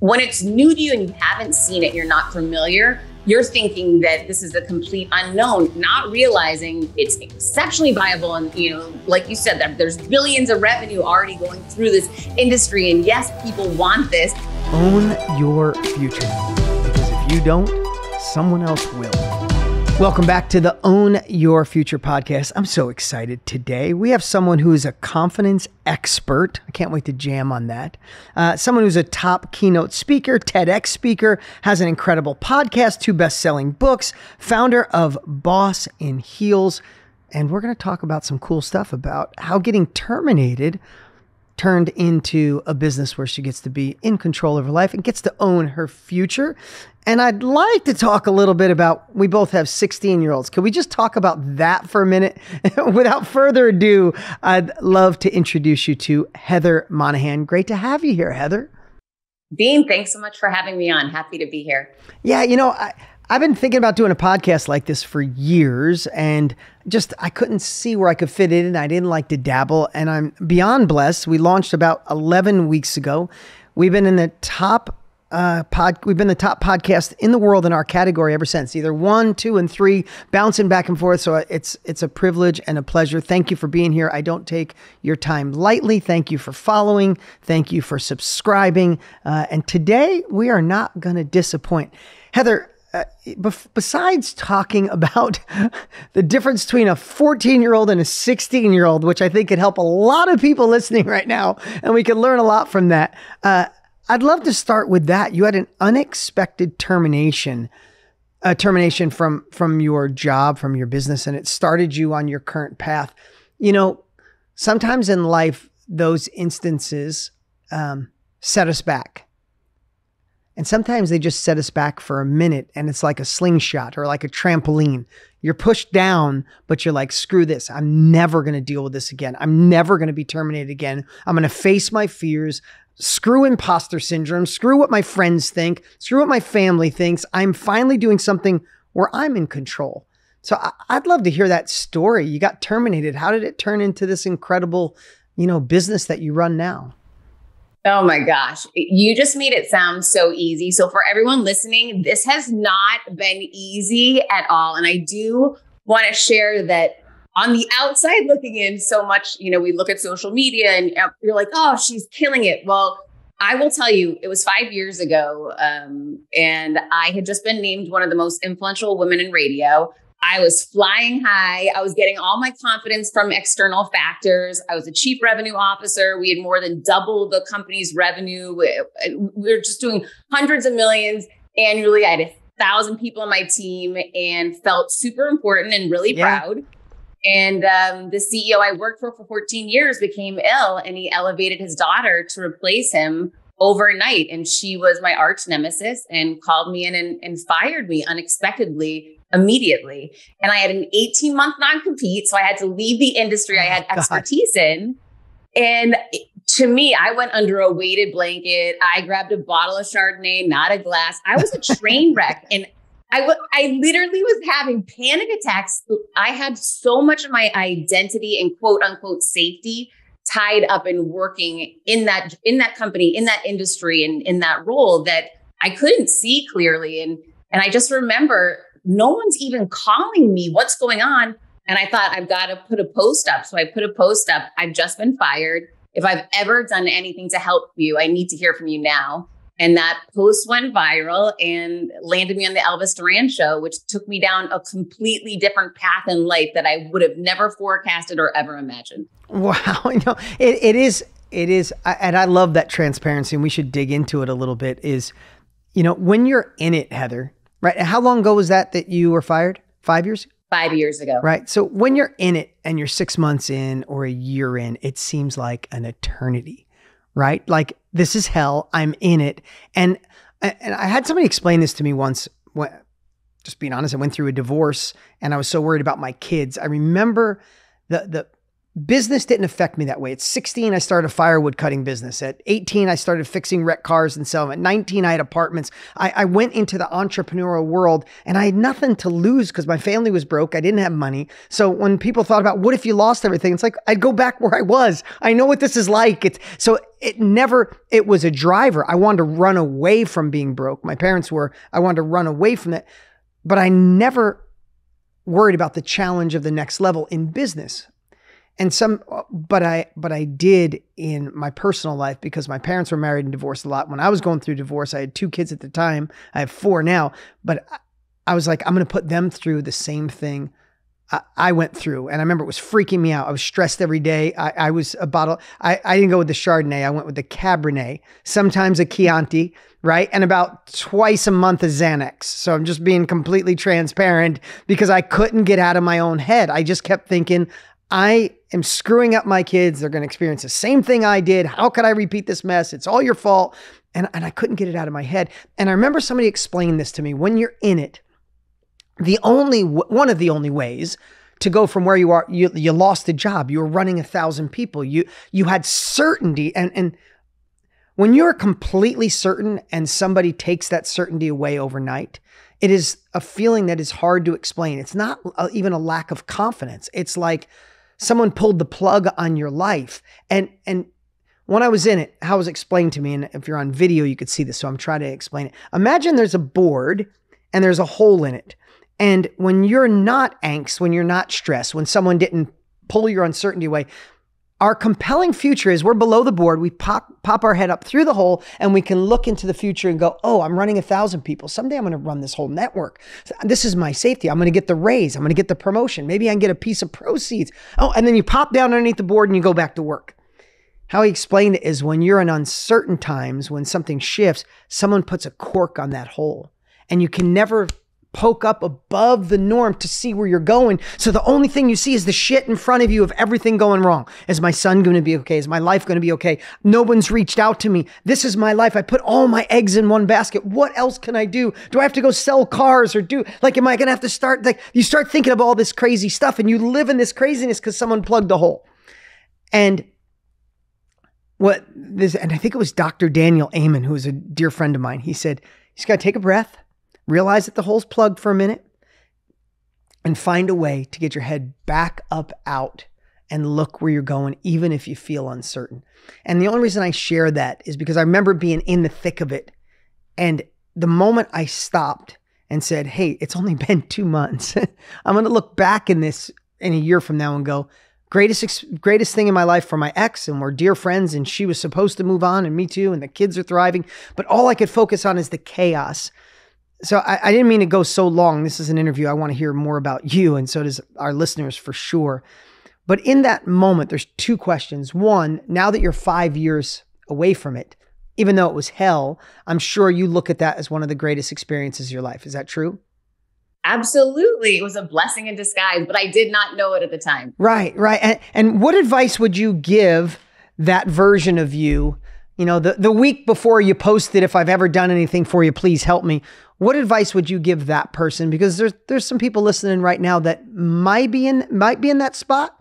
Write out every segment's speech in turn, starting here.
When it's new to you and you haven't seen it, you're not familiar, you're thinking that this is a complete unknown, not realizing it's exceptionally viable. And, like you said, that there's billions of revenue already going through this industry. And yes, people want this. Own your future, because if you don't, someone else will. Welcome back to the Own Your Future podcast. I'm so excited today. We have someone who is a confidence expert. I can't wait to jam on that. Someone who's a top keynote speaker, TEDx speaker, has an incredible podcast, 2 best-selling books, founder of Boss in Heels. And we're going to talk about some cool stuff about how getting terminated turned into a business where she gets to be in control of her life and gets to own her future. And I'd like to talk a little bit about, we both have 16-year-olds. Can we just talk about that for a minute? Without further ado, I'd love to introduce you to Heather Monahan. Great to have you here, Heather. Dean, thanks so much for having me on. Happy to be here. Yeah, I've been thinking about doing a podcast like this for years, and I couldn't see where I could fit it in. I didn't like to dabble, and I'm beyond blessed. We launched about 11 weeks ago. We've been in the top podcast in the world in our category ever since, either 1, 2, and 3, bouncing back and forth. So it's a privilege and a pleasure. Thank you for being here. I don't take your time lightly. Thank you for following. Thank you for subscribing. And today we are not going to disappoint. Heather, besides talking about the difference between a 14-year-old and a 16-year-old, which I think could help a lot of people listening right now, and we could learn a lot from that, I'd love to start with that. You had an unexpected termination from your job, from your business, and it started you on your current path. Sometimes in life, those instances set us back. And sometimes they just set us back for a minute, and it's like a slingshot or like a trampoline. You're pushed down, but you're like, screw this. I'm never going to deal with this again. I'm never going to be terminated again. I'm going to face my fears. Screw imposter syndrome. Screw what my friends think. Screw what my family thinks. I'm finally doing something where I'm in control. So I'd love to hear that story. You got terminated. How did it turn into this incredible, business that you run now? Oh my gosh. You just made it sound so easy. So for everyone listening, this has not been easy at all. And I do want to share that on the outside looking in so much, we look at social media and you're like, oh, she's killing it. Well, I will tell you, it was 5 years ago. And I had just been named one of the most influential women in radio. I was flying high. I was getting all my confidence from external factors. I was a chief revenue officer. We had more than double the company's revenue. We were just doing hundreds of millions annually. I had 1,000 people on my team and felt super important and really proud. And the CEO I worked for 14 years became ill, and he elevated his daughter to replace him overnight. And she was my arch nemesis and called me in and fired me unexpectedly, immediately. And I had an 18-month non-compete. So I had to leave the industry I had expertise in. And to me, I went under a weighted blanket. I grabbed a bottle of Chardonnay, not a glass. I was a train wreck. And I literally was having panic attacks. I had so much of my identity and quote unquote safety tied up in working in that company, in that industry, and in that role that I couldn't see clearly. And I just remember no one's even calling me. What's going on? And I thought, I've got to put a post up. So I put a post up. I've just been fired. If I've ever done anything to help you, I need to hear from you now. And that post went viral and landed me on the Elvis Duran show, which took me down a completely different path in life that I would have never forecasted or ever imagined. Wow. It is. And I love that transparency, and we should dig into it a little bit is, when you're in it, Heather, right? How long ago was that you were fired? 5 years? 5 years ago. Right. So when you're in it and you're 6 months in or a year in, it seems like an eternity, right? Like, this is hell. I'm in it. And I had somebody explain this to me once. Just being honest, I went through a divorce and I was so worried about my kids. I remember the business didn't affect me that way. At 16, I started a firewood cutting business. At 18, I started fixing wrecked cars and selling them. At 19, I had apartments. I went into the entrepreneurial world and I had nothing to lose because my family was broke. I didn't have money. So when people thought about what if you lost everything, it's like, I'd go back where I was. I know what this is like. It was a driver. I wanted to run away from being broke. My parents were, I wanted to run away from that, but I never worried about the challenge of the next level in business. But I did in my personal life because my parents were married and divorced a lot. When I was going through divorce, I had 2 kids at the time. I have 4 now, but I was like, I'm going to put them through the same thing I went through. And I remember it was freaking me out. I was stressed every day. I didn't go with the Chardonnay. I went with the Cabernet, sometimes a Chianti, right? And about twice a month a Xanax. So I'm just being completely transparent because I couldn't get out of my own head. I just kept thinking, I am screwing up my kids. They're going to experience the same thing I did. How could I repeat this mess? It's all your fault. And I couldn't get it out of my head. And I remember somebody explained this to me. When you're in it, one of the only ways to go from where you are, you lost a job. You were running 1,000 people. You had certainty. And when you're completely certain and somebody takes that certainty away overnight, it is a feeling that is hard to explain. It's not even a lack of confidence. It's like someone pulled the plug on your life. And when I was in it, how it was explained to me, and if you're on video, you could see this, so I'm trying to explain it. Imagine there's a board and there's a hole in it. And when you're not angst, when you're not stressed, when someone didn't pull your uncertainty away, our compelling future is we're below the board. We pop our head up through the hole and we can look into the future and go, oh, I'm running 1,000 people. Someday I'm going to run this whole network. This is my safety. I'm going to get the raise. I'm going to get the promotion. Maybe I can get a piece of proceeds. Oh, and then you pop down underneath the board and you go back to work. How he explained it is when you're in uncertain times, when something shifts, someone puts a cork on that hole and you can never poke up above the norm to see where you're going. So the only thing you see is the shit in front of you of everything going wrong. Is my son going to be okay? Is my life going to be okay? No one's reached out to me. This is my life. I put all my eggs in one basket. What else can I do? Do I have to go sell cars or am I going to have to start? You start thinking of all this crazy stuff and you live in this craziness because someone plugged a hole. And I think it was Dr. Daniel Amen, who was a dear friend of mine. He said, you just got to take a breath. Realize that the hole's plugged for a minute and find a way to get your head back up out and look where you're going, even if you feel uncertain. And the only reason I share that is because I remember being in the thick of it. And the moment I stopped and said, hey, it's only been 2 months. I'm going to look back in this in a year from now and go, greatest thing in my life for my ex, and we're dear friends, and she was supposed to move on and me too, and the kids are thriving. But all I could focus on is the chaos. So I didn't mean to go so long. This is an interview. I want to hear more about you, and so does our listeners for sure. But in that moment, there's 2 questions. One, now that you're 5 years away from it, even though it was hell, I'm sure you look at that as one of the greatest experiences of your life. Is that true? Absolutely. It was a blessing in disguise, but I did not know it at the time. Right. And what advice would you give that version of you? You know, the week before you posted, if I've ever done anything for you, please help me. What advice would you give that person? Because there's some people listening right now that might be in that spot.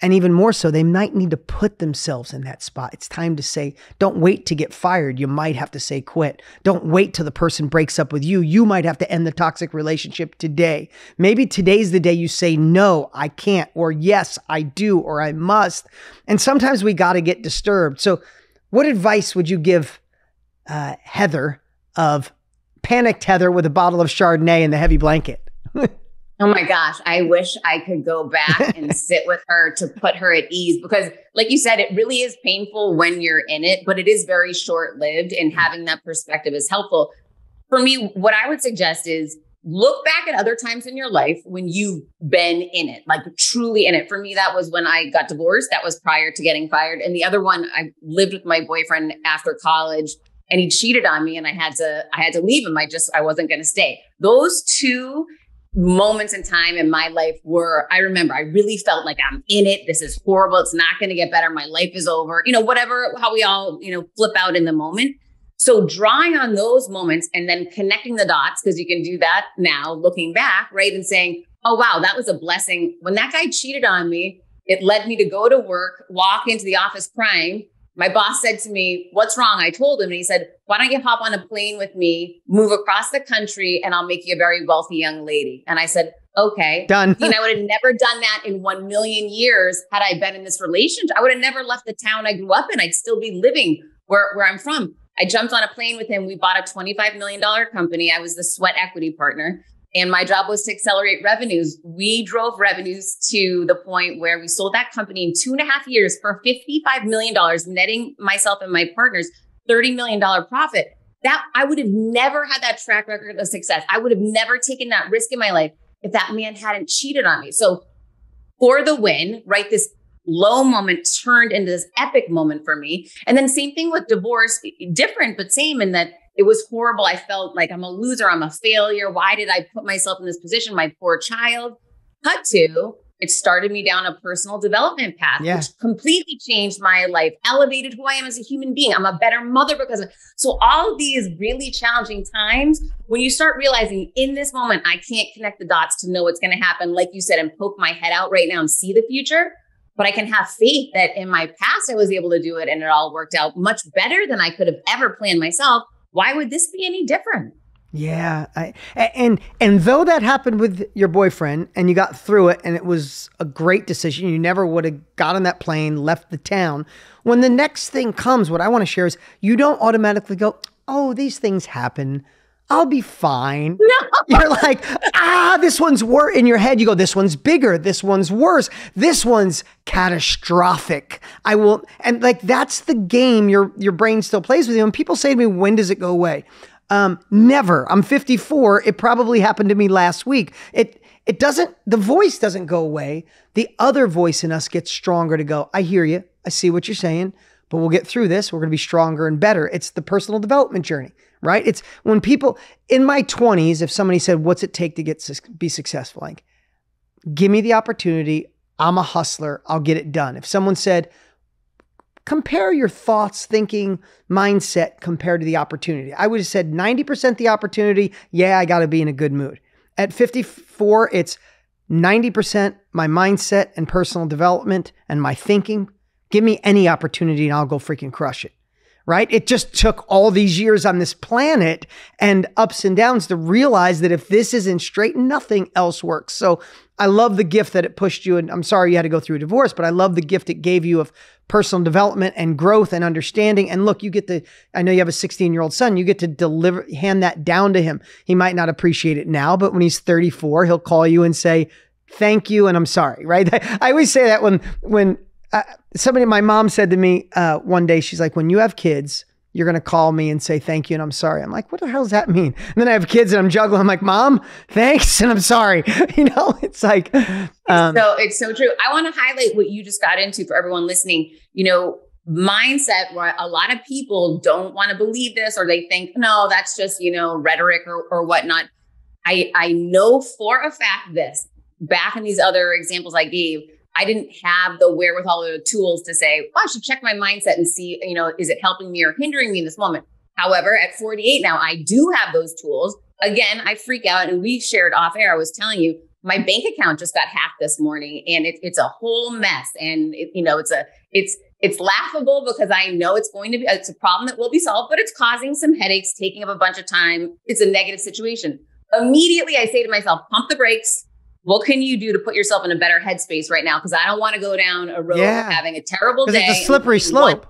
And even more so, they might need to put themselves in that spot. It's time to say, don't wait to get fired. You might have to say quit. Don't wait till the person breaks up with you. You might have to end the toxic relationship today. Maybe today's the day you say, no, I can't, or yes, I do, or I must. And sometimes we got to get disturbed. So what advice would you give Heather of panicked Heather with a bottle of Chardonnay and the heavy blanket? Oh my gosh, I wish I could go back and sit with her to put her at ease, because like you said, it really is painful when you're in it, but it is very short-lived, and having that perspective is helpful. For me, what I would suggest is look back at other times in your life when you've been in it, like truly in it. For me, that was when I got divorced. That was prior to getting fired. And the other one, I lived with my boyfriend after college and he cheated on me and I had to leave him. I wasn't going to stay. Those 2 moments in time in my life I remember I really felt like I'm in it. This is horrible. It's not going to get better. My life is over, how we all, flip out in the moment. So drawing on those moments and then connecting the dots, because you can do that now looking back, right? And saying, oh, wow, that was a blessing. When that guy cheated on me, It led me to go to work, walk into the office crying. My boss said to me, "What's wrong?" I told him, and he said, "Why don't you hop on a plane with me, move across the country, and I'll make you a very wealthy young lady." And I said, "Okay." Done. I would have never done that in 1,000,000 years had I been in this relationship. I would have never left the town I grew up in. I'd still be living where I'm from. I jumped on a plane with him. We bought a $25 million company. I was the sweat equity partner. And my job was to accelerate revenues. We drove revenues to the point where we sold that company in 2.5 years for $55 million, netting myself and my partners $30 million profit. That I would have never had that track record of success. I would have never taken that risk in my life if that man hadn't cheated on me. So for the win, right? This low moment turned into this epic moment for me. And then same thing with divorce, different, but same in that it was horrible. I felt like I'm a loser. I'm a failure. Why did I put myself in this position? My poor child. Cut to, it started me down a personal development path, which completely changed my life, elevated who I am as a human being. I'm a better mother because of it. So all of these really challenging times, when you start realizing in this moment, I can't connect the dots to know what's going to happen, like you said, and poke my head out right now and see the future. But I can have faith that in my past, I was able to do it and it all worked out much better than I could have ever planned myself. Why would this be any different? Yeah. And though that happened with your boyfriend and you got through it and it was a great decision, you never would have got on that plane, left the town. When the next thing comes, what I want to share is you don't automatically go, "Oh, these things happen. I'll be fine." No. You're like, this one's worse. In your head, you go, "This one's bigger. This one's worse. This one's catastrophic. I will." And like, that's the game your brain still plays with you. And people say to me, "When does it go away?" Never. I'm 54. It probably happened to me last week. It doesn't, the voice doesn't go away. The other voice in us gets stronger to go, "I hear you. I see what you're saying, but we'll get through this. We're going to be stronger and better." It's the personal development journey. Right? It's when people in my 20s, if somebody said, "What's it take to be successful?" Like, give me the opportunity. I'm a hustler. I'll get it done. If someone said, compare your thoughts, thinking, mindset compared to the opportunity, I would have said 90% the opportunity. Yeah, I got to be in a good mood. At 54, it's 90% my mindset and personal development and my thinking. Give me any opportunity and I'll go freaking crush it. Right? It just took all these years on this planet and ups and downs to realize that if this isn't straight, nothing else works. So I love the gift that it pushed you. And I'm sorry you had to go through a divorce, but I love the gift it gave you of personal development and growth and understanding. And look, you get to, I know you have a 16-year-old son, you get to hand that down to him. He might not appreciate it now, but when he's 34, he'll call you and say, "Thank you. And I'm sorry." Right? I always say that when my mom said to me one day, she's like, "When you have kids, you're going to call me and say, 'Thank you. And I'm sorry.'" I'm like, "What the hell does that mean?" And then I have kids and I'm juggling. I'm like, "Mom, thanks. And I'm sorry." It's like, it's so true. I want to highlight what you just got into for everyone listening, mindset, where a lot of people don't want to believe this, or they think, no, that's just, rhetoric or whatnot. I know for a fact this, back in these other examples I gave, I didn't have the wherewithal or the tools to say, I should check my mindset and see, is it helping me or hindering me in this moment? However, at 48 now, I do have those tools. Again, I freak out, and we shared off air. I was telling you, my bank account just got hacked this morning, and it's a whole mess. And it's laughable because I know it's a problem that will be solved, but it's causing some headaches, taking up a bunch of time. It's a negative situation. Immediately, I say to myself, pump the brakes. What can you do to put yourself in a better headspace right now? Because I don't want to go down a road of having a terrible day. It's a slippery slope.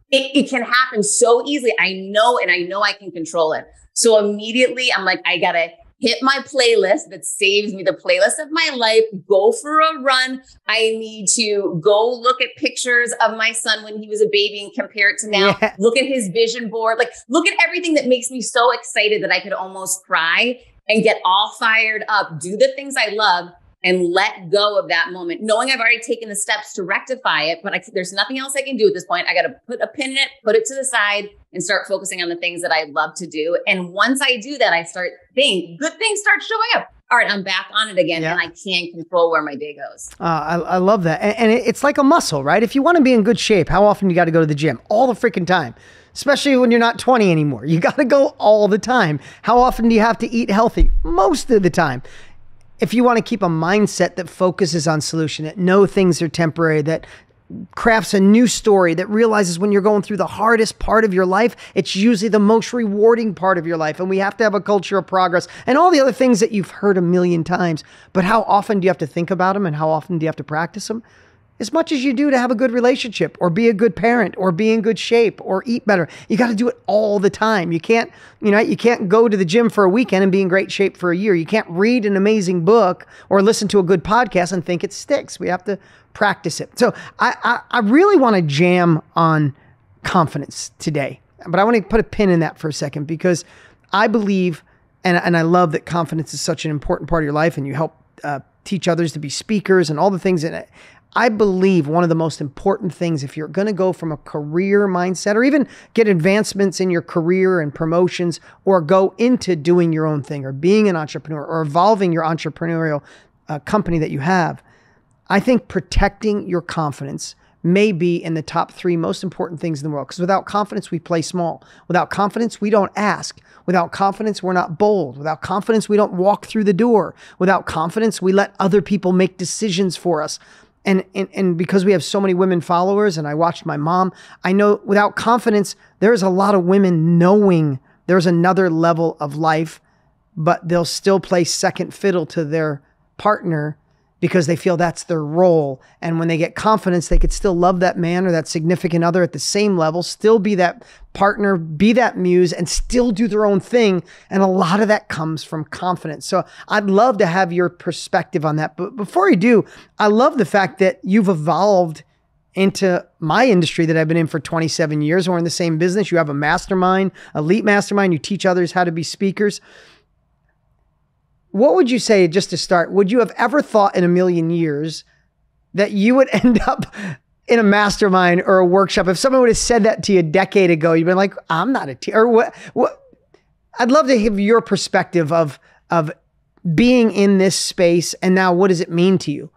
It can happen so easily. I know I can control it. So immediately I'm like, I got to hit my playlist that saves me, the playlist of my life, go for a run. I need to go look at pictures of my son when he was a baby and compare it to now. Yeah. Look at his vision board. Like, look at everything that makes me so excited that I could almost cry. And get all fired up, do the things I love, and let go of that moment, knowing I've already taken the steps to rectify it, but there's nothing else I can do at this point. I got to put a pin in it, put it to the side, and start focusing on the things that I love to do. And once I do that, I start thinking, good things start showing up. All right, I'm back on it again, and I can control where my day goes. I love that. And it's like a muscle, right? If you want to be in good shape, how often you got to go to the gym? All the freaking time. Especially when you're not 20 anymore. You got to go all the time. How often do you have to eat healthy? Most of the time. if you want to keep a mindset that focuses on solution, that know things are temporary, that crafts a new story, that realizes when you're going through the hardest part of your life, it's usually the most rewarding part of your life. And we have to have a culture of progress and all the other things that you've heard a million times. But how often do you have to think about them, and how often do you have to practice them? As much as you do to have a good relationship or be a good parent or be in good shape or eat better. You got to do it all the time. You can't go to the gym for a weekend and be in great shape for a year. You can't read an amazing book or listen to a good podcast and think it sticks. We have to practice it. So I really want to jam on confidence today, but I want to put a pin in that for a second, because I believe, and I love that confidence is such an important part of your life, and you help teach others to be speakers and all the things in it. I believe one of the most important things, if you're going to go from a career mindset or even get advancements in your career and promotions, or go into doing your own thing or being an entrepreneur or evolving your entrepreneurial company that you have, I think protecting your confidence may be in the top 3 most important things in the world. Because without confidence, we play small. Without confidence, we don't ask. Without confidence, we're not bold. Without confidence, we don't walk through the door. Without confidence, we let other people make decisions for us. And because we have so many women followers, and I watched my mom, I know without confidence, there's a lot of women knowing there's another level of life, but they'll still play second fiddle to their partner because they feel that's their role. And when they get confidence, they could still love that man or that significant other at the same level, still be that partner, be that muse, and still do their own thing. And a lot of that comes from confidence. So I'd love to have your perspective on that. But before you do, I love the fact that you've evolved into my industry that I've been in for 27 years. We're in the same business. You have a mastermind, elite mastermind. You teach others how to be speakers. What would you say, just to start, would you have ever thought in a million years that you would end up in a mastermind or a workshop? If someone would have said that to you a decade ago, you'd been like, I'm not a or what? I'd love to hear your perspective of being in this space, and now what does it mean to you?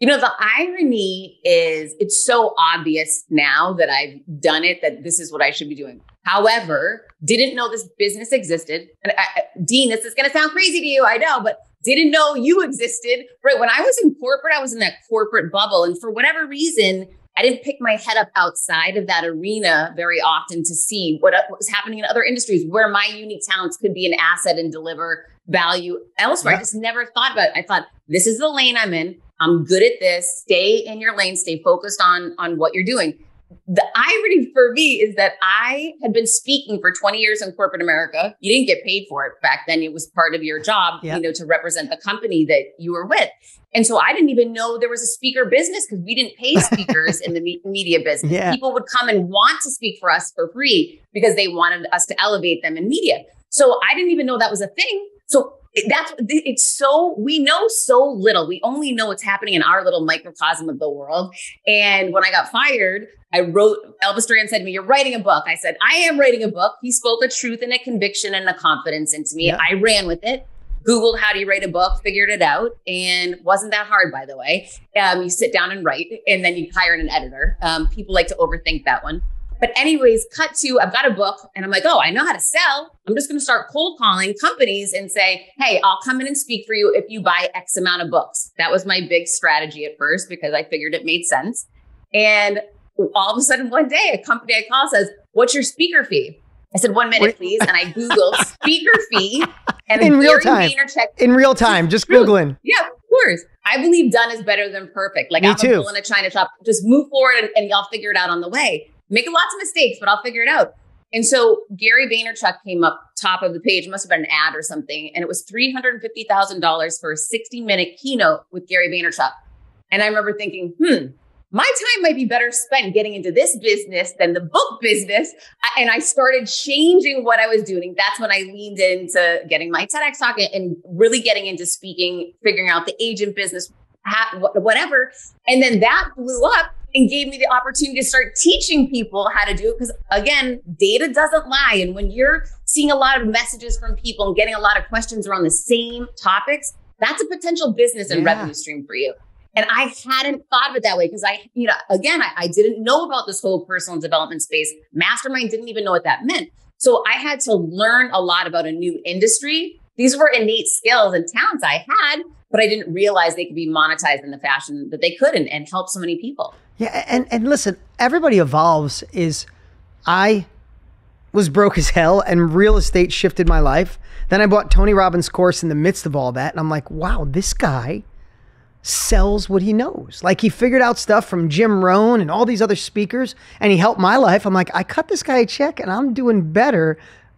You know, the irony is it's so obvious now that I've done it, that this is what I should be doing. However, didn't know this business existed. And Dean, this is going to sound crazy to you, I know, but didn't know you existed. Right. When I was in corporate, I was in that corporate bubble. And for whatever reason, I didn't pick my head up outside of that arena very often to see what was happening in other industries where my unique talents could be an asset and deliver value elsewhere. Yeah. I just never thought about it. I thought, this is the lane I'm in. I'm good at this. Stay in your lane. Stay focused on what you're doing. The irony for me is that I had been speaking for 20 years in corporate America. You didn't get paid for it back then. It was part of your job, to represent the company that you were with. And so I didn't even know there was a speaker business, because we didn't pay speakers in the media business. Yeah. People would come and want to speak for us for free because they wanted us to elevate them in media. So I didn't even know that was a thing. So we know so little. We only know what's happening in our little microcosm of the world. And when I got fired, Elvis Duran said to me, "You're writing a book." I said, "I am writing a book." He spoke a truth and a conviction and a confidence into me. Yeah. I ran with it, Googled how do you write a book, figured it out. And wasn't that hard, by the way. You sit down and write, and then you hire an editor. People like to overthink that one. But anyways, cut to, I've got a book, and I'm like, oh, I know how to sell. I'm just going to start cold calling companies and say, hey, I'll come in and speak for you if you buy X amount of books. That was my big strategy at first, because I figured it made sense. And all of a sudden one day, a company I call says, "What's your speaker fee?" I said, "1 minute, please." And I Googled speaker fee. And in real time, just Googling. Yeah, of course. I believe done is better than perfect. Like, I'm a bull in a china shop. Just move forward and y'all figure it out on the way. Making lots of mistakes, but I'll figure it out. And so Gary Vaynerchuk came up top of the page. It must have been an ad or something. And it was $350,000 for a 60-minute keynote with Gary Vaynerchuk. And I remember thinking, my time might be better spent getting into this business than the book business. And I started changing what I was doing. That's when I leaned into getting my TEDx talk and really getting into speaking, figuring out the agent business, whatever. And then that blew up and gave me the opportunity to start teaching people how to do it. Because again, data doesn't lie. And when you're seeing a lot of messages from people and getting a lot of questions around the same topics, that's a potential business and revenue stream for you. And I hadn't thought of it that way, because I didn't know about this whole personal development space. Mastermind didn't even know what that meant. So I had to learn a lot about a new industry. these were innate skills and talents I had, but I didn't realize they could be monetized in the fashion that they could and help so many people. Yeah. And listen, everybody evolves. I was broke as hell and real estate shifted my life. Then I bought Tony Robbins' course in the midst of all that. And I'm like, wow, this guy sells what he knows. Like, he figured out stuff from Jim Rohn and all these other speakers, and he helped my life. I'm like, I cut this guy a check and I'm doing better.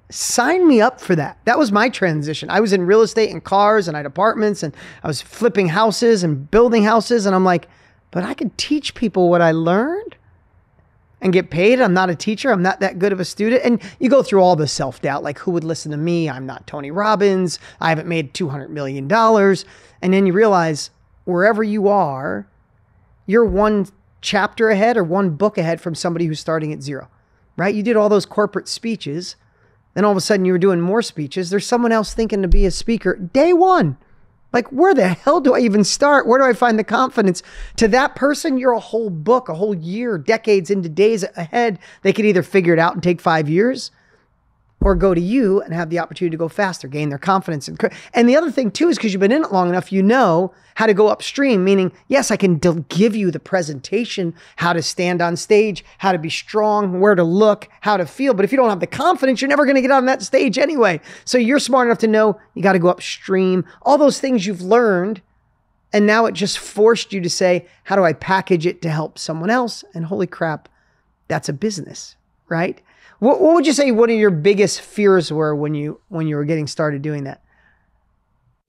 Sign me up for that. That was my transition. I was in real estate and cars, and I had apartments, and I was flipping houses and building houses. And I'm like, but I could teach people what I learned and get paid. I'm not a teacher. I'm not that good of a student. And you go through all the self-doubt, like, who would listen to me? I'm not Tony Robbins. I haven't made $200 million. And then you realize wherever you are, you're one chapter ahead or one book ahead from somebody who's starting at zero, right? You did all those corporate speeches. Then all of a sudden you were doing more speeches. There's someone else thinking to be a speaker day one. Like, where the hell do I even start? Where do I find the confidence? To that person, you're a whole book, a whole year, decades into days ahead. They could either figure it out and take 5 years, or go to you and have the opportunity to go faster, gain their confidence. And the other thing too is, because you've been in it long enough, you know how to go upstream, meaning, yes, I can give you the presentation, how to stand on stage, how to be strong, where to look, how to feel. But if you don't have the confidence, you're never going to get on that stage anyway. So you're smart enough to know you got to go upstream, all those things you've learned. And now it just forced you to say, how do I package it to help someone else? And holy crap, that's a business, right? What would you say one of your biggest fears were when you were getting started doing that?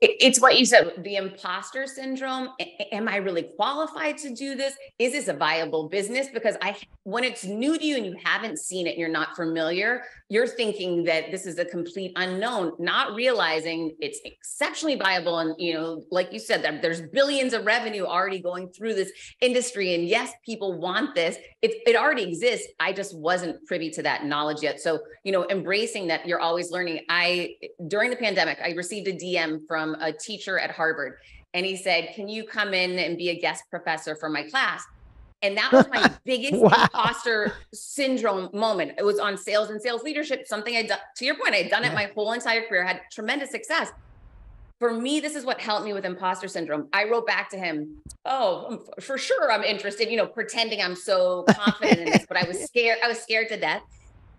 It's what you said, the imposter syndrome. Am I really qualified to do this? Is this a viable business? Because when it's new to you and you haven't seen it, and you're not familiar, you're thinking that this is a complete unknown, not realizing it's exceptionally viable. And, like you said, that there's billions of revenue already going through this industry. And yes, people want this. It already exists. I just wasn't privy to that knowledge yet. So, embracing that you're always learning. During the pandemic, I received a DM from a teacher at Harvard, and he said, can you come in and be a guest professor for my class? And that was my biggest imposter syndrome moment. It was on sales and sales leadership, something I'd done, to your point, I'd done it my whole entire career, had tremendous success. For me, this is what helped me with imposter syndrome. I wrote back to him, oh, for sure, I'm interested, pretending I'm so confident in this, but I was scared. I was scared to death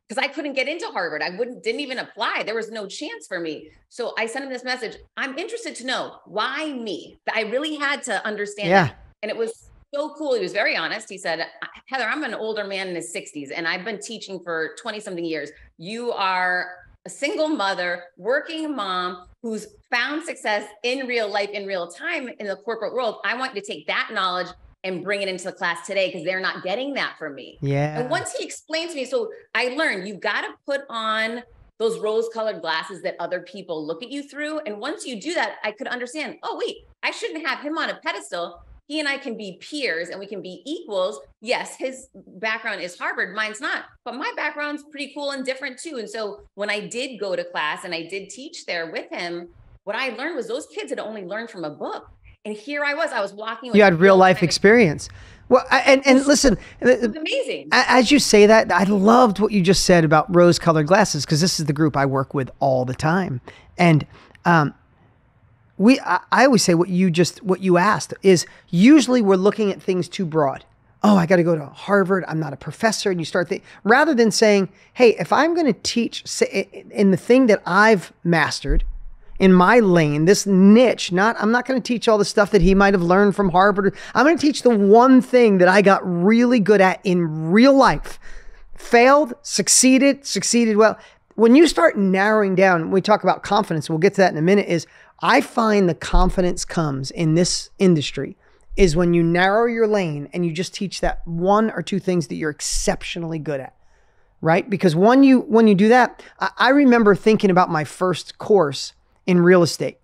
because I couldn't get into Harvard. I didn't even apply. There was no chance for me. So I sent him this message. I'm interested to know why me. I really had to understand that. And it was so cool. He was very honest. He said, Heather, I'm an older man in his 60s, and I've been teaching for 20 something years. You are a single mother, working mom who's found success in real life, in real time in the corporate world. I want you to take that knowledge and bring it into the class today, because they're not getting that from me. Yeah. And once he explained to me, so I learned you've got to put on those rose-colored glasses that other people look at you through. And once you do that, I could understand, oh, wait, I shouldn't have him on a pedestal. He and I can be peers and we can be equals. Yes, his background is Harvard, mine's not, but my background's pretty cool and different too. And so when I did go to class and I did teach there with him, what I learned was those kids had only learned from a book. And here I was walking with— You had real life experience. Well, and listen, it's amazing. As you say that, I loved what you just said about rose-colored glasses, because this is the group I work with all the time. And I always say what you asked is, usually we're looking at things too broad. Oh, I got to go to Harvard. I'm not a professor. And you start thinking, rather than saying, hey, if I'm going to teach in the thing that I've mastered, in my lane, this niche, I'm not going to teach all the stuff that he might have learned from Harvard. I'm going to teach the one thing that I got really good at in real life. Failed, succeeded well. When you start narrowing down, we talk about confidence, we'll get to that in a minute, is I find the confidence comes in this industry is when you narrow your lane and you just teach that one or two things that you're exceptionally good at, right? Because when you do that, I remember thinking about my first course in real estate.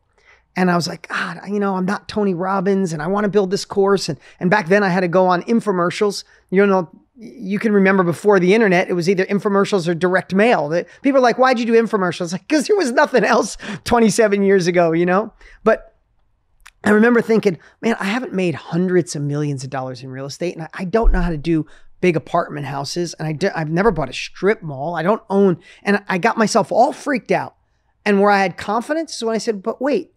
And I was like, God, I'm not Tony Robbins and I want to build this course. And back then I had to go on infomercials. You can remember before the internet, it was either infomercials or direct mail. People are like, why'd you do infomercials? Like, because there was nothing else 27 years ago, But I remember thinking, man, I haven't made hundreds of millions of dollars in real estate. And I don't know how to do big apartment houses. And I've never bought a strip mall. I don't own, and I got myself all freaked out. And where I had confidence is when I said, but wait,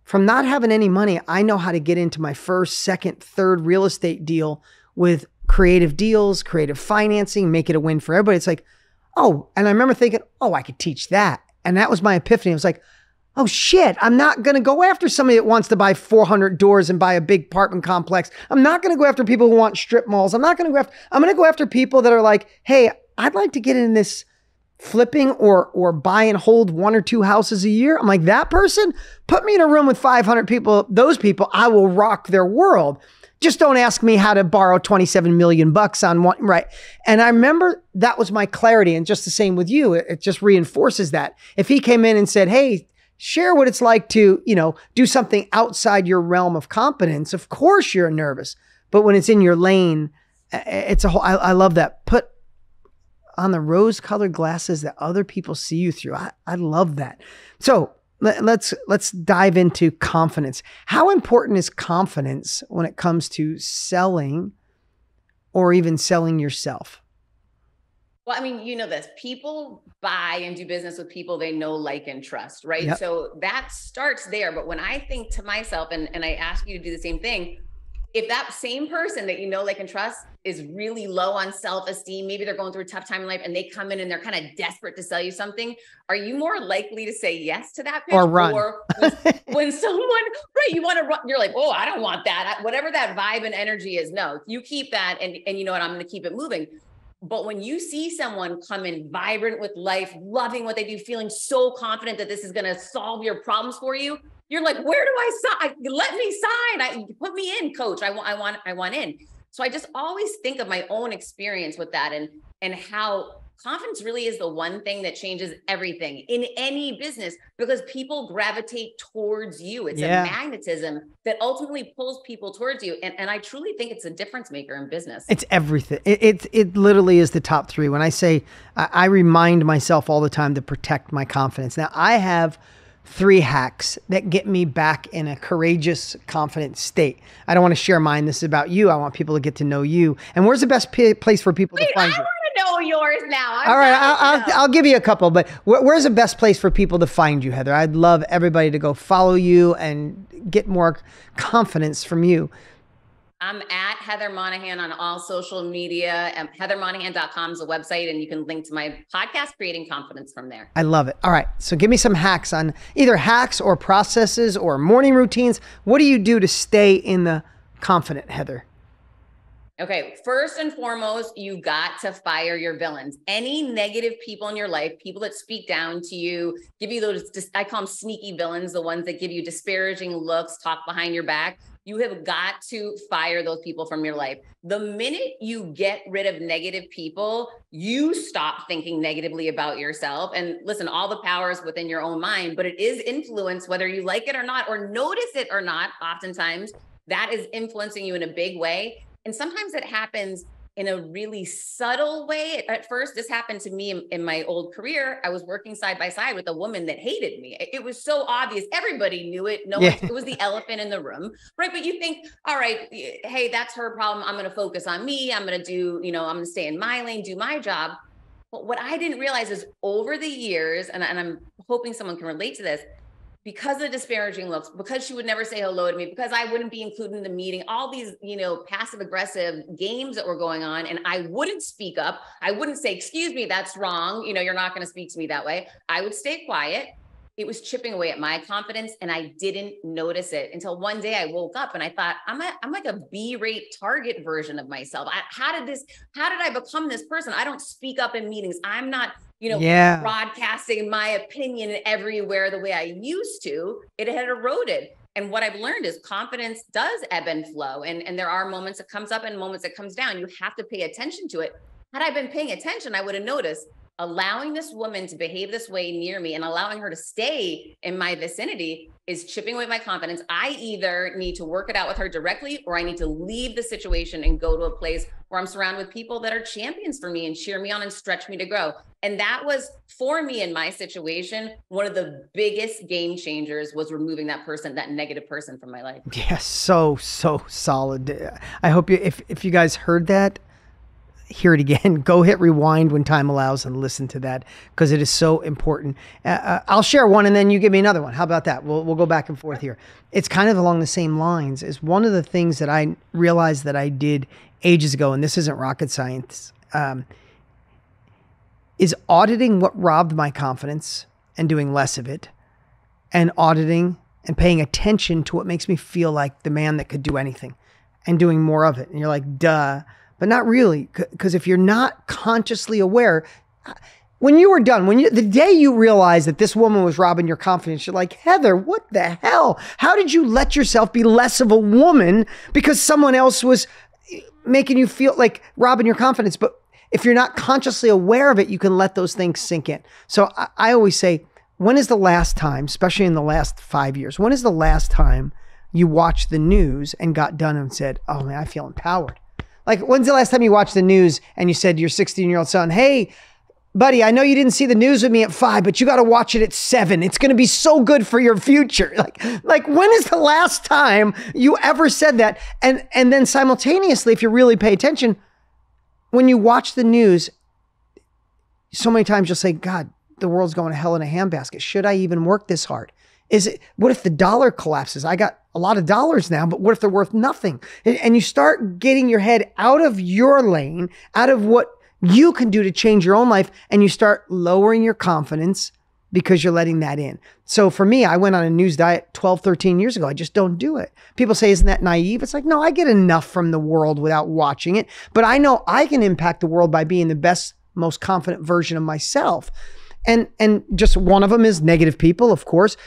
from not having any money, I know how to get into my first, second, third real estate deal with creative deals, creative financing, make it a win for everybody. It's like, oh, and I remember thinking, oh, I could teach that. And that was my epiphany. I was like, oh shit, I'm not going to go after somebody that wants to buy 400 doors and buy a big apartment complex. I'm not going to go after people who want strip malls. I'm going to go after people that are like, hey, I'd like to get in this flipping or buy and hold 1 or 2 houses a year. I'm like, that person, put me in a room with 500 people. Those people, I will rock their world. Just don't ask me how to borrow 27 million bucks on one, right? And I remember that was my clarity. And just the same with you, it just reinforces that. If he came in and said, hey, share what it's like to, do something outside your realm of competence, of course you're nervous. But when it's in your lane, it's a whole, I love that. Put on the rose-colored glasses that other people see you through. I love that. So let's dive into confidence. How important is confidence when it comes to selling or even selling yourself? Well, I mean, you know this, people buy and do business with people they know, like, and trust, right? Yep. So that starts there. But when I think to myself, and I ask you to do the same thing, if that same person that you know, like, and trust is really low on self-esteem, maybe they're going through a tough time in life and they come in and they're kind of desperate to sell you something, are you more likely to say yes to that pitch? Or run? Or when someone, right, you want to run, you're like, oh, I don't want that. Whatever that vibe and energy is, no, you keep that. And you know what, I'm going to keep it moving. But when you see someone come in vibrant with life, loving what they do, feeling so confident that this is going to solve your problems for you, you're like, where do I sign? Let me sign. Put me in, coach. I want in. So I just always think of my own experience with that and how confidence really is the one thing that changes everything in any business, because people gravitate towards you. It's a magnetism that ultimately pulls people towards you. And I truly think it's a difference maker in business. It's everything. It literally is the top 3. When I say, I remind myself all the time to protect my confidence. Now I have 3 hacks that get me back in a courageous, confident state. I don't want to share mine. This is about you. I want people to get to know you. And where's the best place for people to find you? I want to know yours now. All right, I'll give you a couple, but where's the best place for people to find you, Heather? I'd love everybody to go follow you and get more confidence from you. I'm at Heather Monahan on all social media. HeatherMonahan.com is a website, and you can link to my podcast, Creating Confidence, from there. I love it. All right. So give me some hacks on either hacks or processes or morning routines. What do you do to stay in the confident, Heather? Okay. First and foremost, you got to fire your villains. Any negative people in your life, people that speak down to you, give you those, I call them sneaky villains, the ones that give you disparaging looks, talk behind your back. You have got to fire those people from your life. The minute you get rid of negative people, you stop thinking negatively about yourself. And listen, all the power is within your own mind, but it is influence, whether you like it or not, or notice it or not. Oftentimes that is influencing you in a big way. And sometimes it happens in a really subtle way. At first, this happened to me in my old career. I was working side by side with a woman that hated me. It was so obvious. Everybody knew it. It was the elephant in the room, right? But you think, all right, hey, that's her problem. I'm going to focus on me. I'm going to do, I'm going to stay in my lane, do my job. But what I didn't realize is over the years, and I'm hoping someone can relate to this, because of disparaging looks, because she would never say hello to me, because I wouldn't be included in the meeting, all these, passive aggressive games that were going on. And I wouldn't speak up. I wouldn't say, excuse me, that's wrong. You're not going to speak to me that way. I would stay quiet. It was chipping away at my confidence, and I didn't notice it until one day I woke up and I thought, I'm like a B-rate target version of myself. How did I become this person? I don't speak up in meetings. I'm not, broadcasting my opinion everywhere the way I used to. It had eroded. And what I've learned is confidence does ebb and flow. And there are moments it comes up and moments it comes down. You have to pay attention to it. Had I been paying attention, I would have noticed allowing this woman to behave this way near me and allowing her to stay in my vicinity is chipping away my confidence. I either need to work it out with her directly, or I need to leave the situation and go to a place where I'm surrounded with people that are champions for me and cheer me on and stretch me to grow. And that was, for me in my situation, one of the biggest game changers was removing that person, that negative person from my life. Yes, so solid. I hope if you guys heard that, hear it again, go hit rewind when time allows and listen to that because it is so important. I'll share one and then you give me another one. How about that? We'll go back and forth here. It's kind of along the same lines as one of the things that I realized that I did ages ago, and this isn't rocket science, is auditing what robbed my confidence and doing less of it, and auditing and paying attention to what makes me feel like the man that could do anything and doing more of it. And you're like, duh. But not really, because if you're not consciously aware, when you were done, the day you realized that this woman was robbing your confidence, you're like, Heather, what the hell? How did you let yourself be less of a woman because someone else was making you feel like robbing your confidence? But if you're not consciously aware of it, you can let those things sink in. So I always say, when is the last time, especially in the last 5 years, when is the last time you watched the news and got done and said, oh man, I feel empowered? Like, when's the last time you watched the news and you said to your 16-year-old son, hey, buddy, I know you didn't see the news with me at 5, but you got to watch it at 7. It's going to be so good for your future. Like when is the last time you ever said that? And then simultaneously, if you really pay attention, when you watch the news, so many times you'll say, God, the world's going to hell in a handbasket. Should I even work this hard? What if the dollar collapses? I got a lot of dollars now, but what if they're worth nothing? And you start getting your head out of your lane, out of what you can do to change your own life, and you start lowering your confidence because you're letting that in. So for me, I went on a news diet 12, 13 years ago. I just don't do it. People say, isn't that naive? It's like, no, I get enough from the world without watching it, but I know I can impact the world by being the best, most confident version of myself. And just one of them is negative people, of course.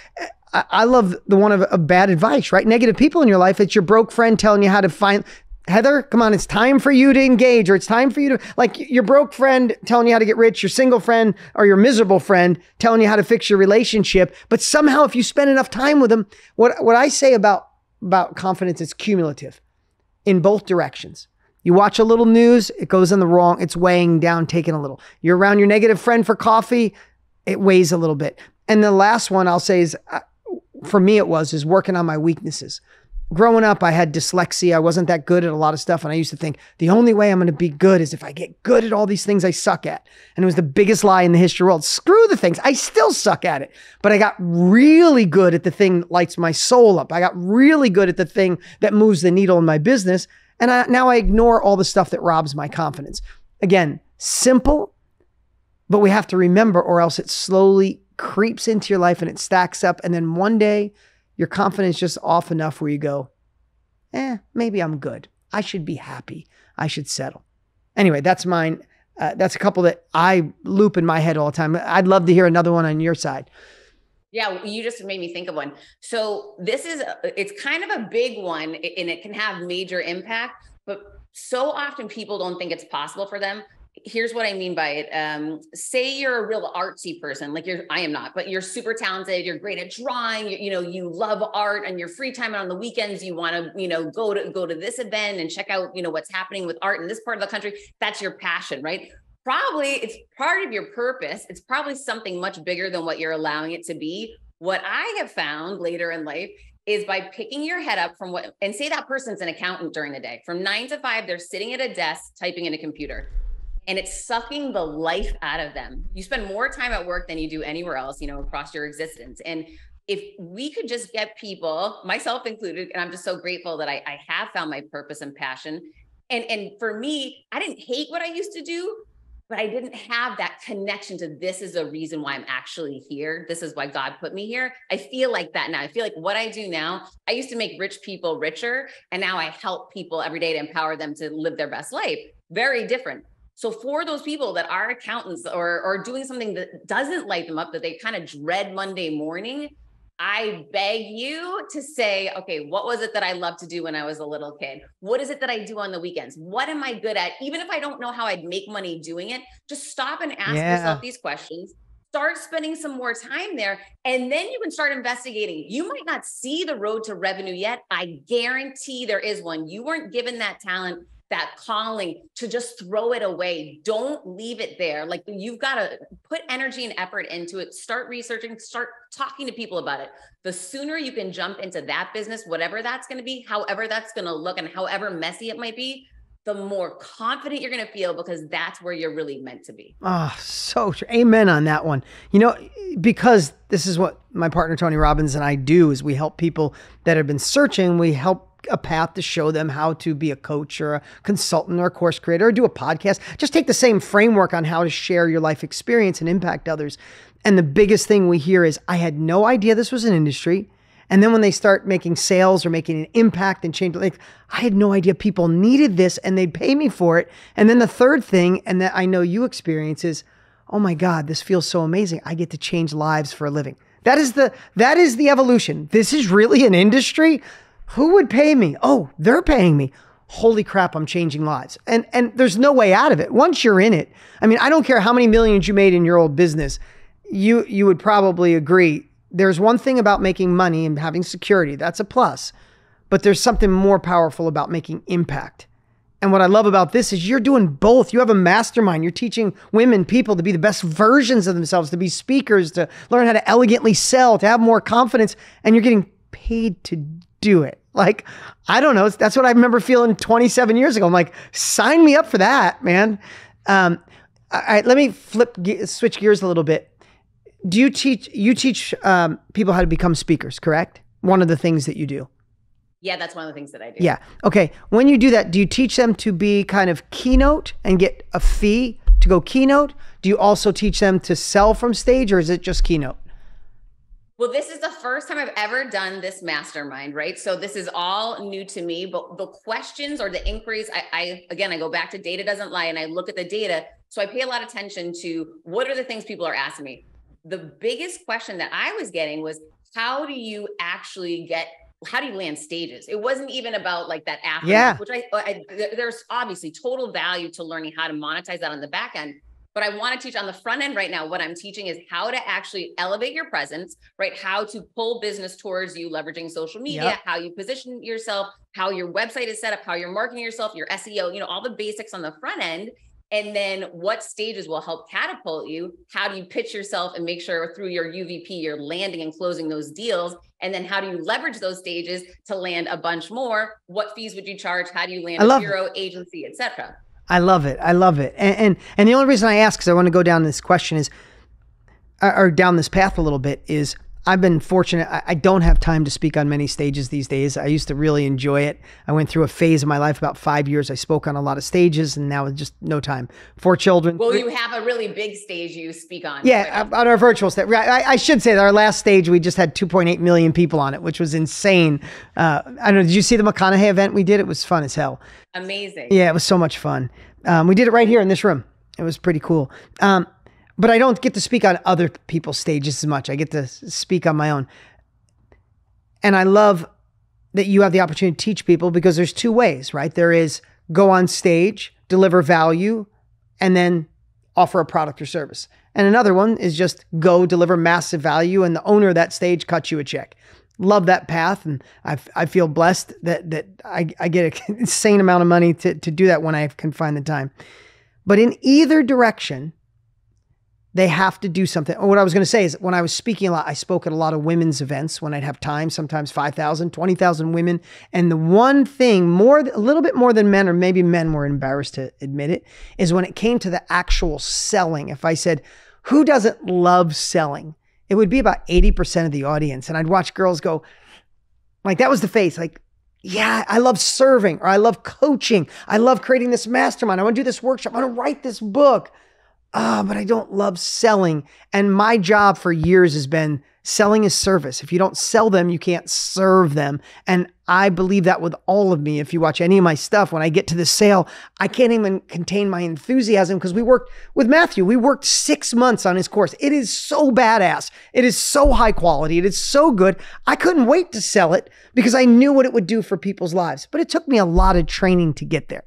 I love the one of bad advice, right? Negative people in your life. It's your broke friend telling you how to find, Heather, come on, it's time for you to engage, or it's time for you to, like your broke friend telling you how to get rich, your single friend or your miserable friend telling you how to fix your relationship. But somehow if you spend enough time with them, what I say about confidence is cumulative in both directions. You watch a little news, it goes in the wrong, it's weighing down, taking a little. You're around your negative friend for coffee, it weighs a little bit. And the last one I'll say is, for me is working on my weaknesses. Growing up, I had dyslexia. I wasn't that good at a lot of stuff. And I used to think the only way I'm going to be good is if I get good at all these things I suck at. And it was the biggest lie in the history of the world. Screw the things. I still suck at it. But I got really good at the thing that lights my soul up. I got really good at the thing that moves the needle in my business. And now I ignore all the stuff that robs my confidence. Again, simple, but we have to remember, or else it slowly creeps into your life and it stacks up. And then one day your confidence is just off enough where you go, maybe I'm good. I should be happy. I should settle. Anyway, that's mine. That's a couple that I loop in my head all the time. I'd love to hear another one on your side. Yeah, you just made me think of one. So it's kind of a big one and it can have major impact, but so often people don't think it's possible for them. Here's what I mean by it. Say you're a real artsy person, like I am not, but you're super talented. You're great at drawing. You love art, and your free time on the weekends, you want to, go to this event and check out, what's happening with art in this part of the country. That's your passion, right? Probably it's part of your purpose. It's probably something much bigger than what you're allowing it to be. What I have found later in life is by picking your head up and say that person's an accountant during the day. From 9 to 5, they're sitting at a desk, typing in a computer, and it's sucking the life out of them. You spend more time at work than you do anywhere else, across your existence. And if we could just get people, myself included, and I'm just so grateful that I have found my purpose and passion. And for me, I didn't hate what I used to do, but I didn't have that connection to this is a reason why I'm actually here. This is why God put me here. I feel like that now. I feel like what I do now, I used to make rich people richer, and now I help people every day to empower them to live their best life. Very different. So for those people that are accountants or doing something that doesn't light them up, that they kind of dread Monday morning, I beg you to say, okay, what was it that I loved to do when I was a little kid? What is it that I do on the weekends? What am I good at? Even if I don't know how I'd make money doing it, just stop and ask yourself these questions. Start spending some more time there, and then you can start investigating. You might not see the road to revenue yet. I guarantee there is one. You weren't given that talent, that calling, to just throw it away. Don't leave it there. Like, you've got to put energy and effort into it. Start researching, start talking to people about it. The sooner you can jump into that business, whatever that's going to be, however that's going to look, and however messy it might be, the more confident you're going to feel, because that's where you're really meant to be. Oh, so true. Amen on that one. Because this is what my partner, Tony Robbins, and I do is we help people that have been searching. We help a path to show them how to be a coach or a consultant or a course creator or do a podcast. Just take the same framework on how to share your life experience and impact others. And the biggest thing we hear is, I had no idea this was an industry. And then when they start making sales or making an impact and change, like, I had no idea people needed this and they'd pay me for it. And then the third thing, and that I know you experience, is, oh my God, this feels so amazing. I get to change lives for a living. That is the evolution. This is really an industry. Who would pay me? Oh, they're paying me. Holy crap, I'm changing lives. And there's no way out of it. Once you're in it, I mean, I don't care how many millions you made in your old business. You would probably agree. There's one thing about making money and having security. That's a plus. But there's something more powerful about making impact. And what I love about this is you're doing both. You have a mastermind. You're teaching women, people to be the best versions of themselves, to be speakers, to learn how to elegantly sell, to have more confidence, and you're getting paid to do it. Like, I don't know. That's what I remember feeling 27 years ago. I'm like, sign me up for that, man. All right, let me switch gears a little bit. You teach people how to become speakers, correct? One of the things that you do. Yeah, that's one of the things that I do. Yeah. Okay. When you do that, do you teach them to be kind of keynote and get a fee to go keynote? Do you also teach them to sell from stage, or is it just keynote? Well, this is the first time I've ever done this mastermind, right? So this is all new to me, but the questions or the inquiries, I go back to data doesn't lie, and I look at the data. So I pay a lot of attention to what are the things people are asking me. The biggest question that I was getting was, how do you land stages? It wasn't even about like that aftermath, which there's obviously total value to learning how to monetize that on the back end. But I want to teach on the front end right now. What I'm teaching is how to actually elevate your presence, right? How to pull business towards you, leveraging social media, how you position yourself, how your website is set up, how you're marketing yourself, your SEO, all the basics on the front end. And then what stages will help catapult you? How do you pitch yourself and make sure through your UVP, you're landing and closing those deals? And then how do you leverage those stages to land a bunch more? What fees would you charge? How do you land a bureau, agency, et cetera? I love it. I love it. And the only reason I ask, because I want to go down this question or down this path a little bit, is I've been fortunate. I don't have time to speak on many stages these days. I used to really enjoy it. I went through a phase of my life, about 5 years. I spoke on a lot of stages, and now it's just no time. 4 children. Well, you have a really big stage you speak on. Yeah, on our virtual stage. I should say that our last stage, we just had 2.8 million people on it, which was insane. I don't know. Did you see the McConaughey event we did? It was fun as hell. Amazing. Yeah, it was so much fun. We did it right here in this room. It was pretty cool. But I don't get to speak on other people's stages as much. I get to speak on my own. And I love that you have the opportunity to teach people, because there's 2 ways, right? There is go on stage, deliver value, and then offer a product or service. And another one is just go deliver massive value, and the owner of that stage cuts you a check. Love that path. And I feel blessed that I get an insane amount of money to do that when I can find the time. But in either direction, they have to do something. What I was going to say is, when I was speaking a lot, I spoke at a lot of women's events when I'd have time, sometimes 5,000, 20,000 women. And the one thing a little bit more than men, or maybe men were embarrassed to admit it, is when it came to the actual selling. If I said, who doesn't love selling? It would be about 80% of the audience. And I'd watch girls go, like, that was the face, like, yeah, I love serving, or I love coaching. I love creating this mastermind. I want to do this workshop. I want to write this book. But I don't love selling. And my job for years has been selling is service. If you don't sell them, you can't serve them. And I believe that with all of me. If you watch any of my stuff, when I get to the sale, I can't even contain my enthusiasm, because we worked with Matthew. We worked 6 months on his course. It is so badass. It is so high quality. It is so good. I couldn't wait to sell it, because I knew what it would do for people's lives. But it took me a lot of training to get there.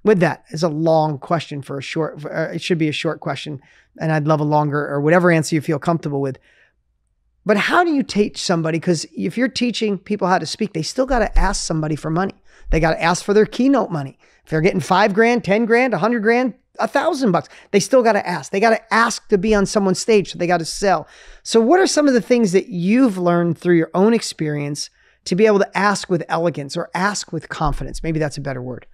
With that is a long question for a short, it should be a short question, and I'd love a longer, or whatever answer you feel comfortable with. But how do you teach somebody? Because if you're teaching people how to speak, they still got to ask somebody for money. They got to ask for their keynote money. If they're getting $5,000, $10,000, $100,000, $1,000, they still got to ask. They got to ask to be on someone's stage, so they got to sell. So what are some of the things that you've learned through your own experience to be able to ask with elegance, or ask with confidence? Maybe that's a better word.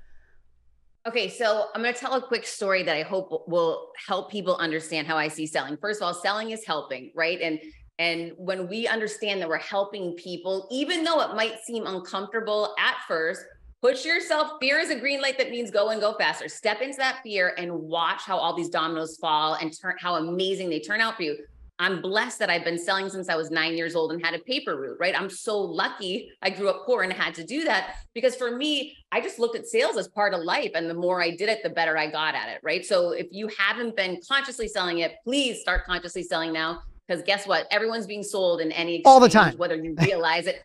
Okay, so I'm going to tell a quick story that I hope will help people understand how I see selling. First of all, selling is helping, right? And when we understand that we're helping people, even though it might seem uncomfortable at first, push yourself. Fear is a green light that means go and go faster. Step into that fear and watch how all these dominoes fall and how amazing they turn out for you. I'm blessed that I've been selling since I was 9 years old and had a paper route, right? I'm so lucky I grew up poor and had to do that, because for me, I just looked at sales as part of life. And the more I did it, the better I got at it, right? So if you haven't been consciously selling it, please start consciously selling now. Because guess what? Everyone's being sold in any exchange, all the time, whether you realize it